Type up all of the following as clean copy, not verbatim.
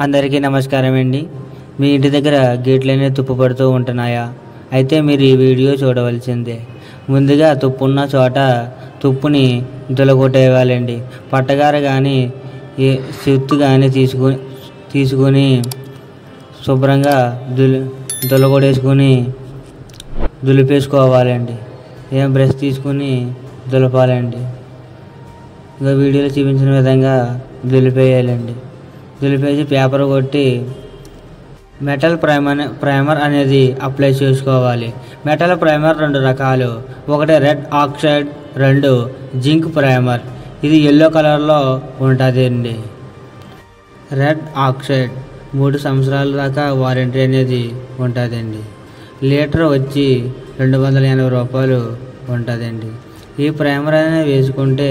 అందరికీ నమస్కారం అండి. మీ ఇంటి దగ్గర గేట్లనే తుప్పు పడుతూ ఉంటున్నాయా? అయితే మీరు ఈ వీడియో చూడవలసిందే. ముందుగా తుప్పున్న చోట తుప్పుని దులగొట్టేయాలండి. పట్టగార కానీ సిత్తు కానీ తీసుకొని శుభ్రంగా దులగొట్టేసుకొని దులిపేసుకోవాలండి. బ్రష్ తీసుకుని దులపాలండి. ఇంకా వీడియోలో చూపించిన విధంగా దులిపేయాలండి. దులిపేసి పేపర్ కొట్టి మెటల్ ప్రైమర్ అనేది అప్లై చేసుకోవాలి. మెటల్ ప్రైమర్ 2 రకాలు. ఒకటి రెడ్ ఆక్సైడ్, 2 జింక్ ప్రైమర్. ఇది ఎల్లో కలర్లో ఉంటుందండి. రెడ్ ఆక్సైడ్ 3 సంవత్సరాల దాకా వారంటీ అనేది ఉంటుందండి. లీటర్ వచ్చి 280 రూపాయలు ఉంటుందండి. ఈ ప్రైమర్ అనేది వేసుకుంటే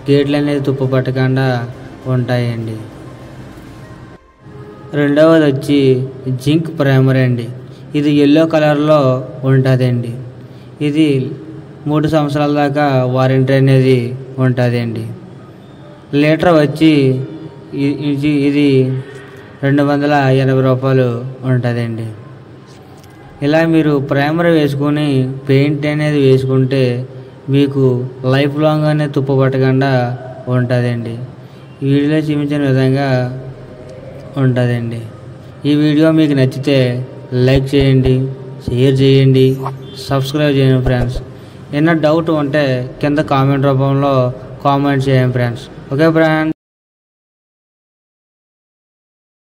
గేట్లు అనేది తుప్పు పట్టకుండా ఉంటాయండి. రెండవది వచ్చి జింక్ ప్రైమర్ అండి. ఇది ఎల్లో కలర్లో ఉంటుందండి. ఇది 3 సంవత్సరాల దాకా వారంటీ అనేది ఉంటుందండి. లీటర్ వచ్చి ఇది 280 రూపాయలు ఉంటుందండి. ఇలా మీరు ప్రైమర్ వేసుకొని పెయింట్ అనేది వేసుకుంటే మీకు లైఫ్ లాంగ్ అనేది తుప్పు పట్టకుండా ఉంటుందండి. ఈ వీడియోలో చూపించిన విధంగా ఉంటుందండి. ఈ వీడియో మీకు నచ్చితే లైక్ చేయండి, షేర్ చేయండి, సబ్స్క్రైబ్ చేయండి ఫ్రెండ్స్. ఏమైనా డౌట్ ఉంటే కింద కామెంట్ రూపంలో కామెంట్ చేయండి ఫ్రెండ్స్. Okay friends.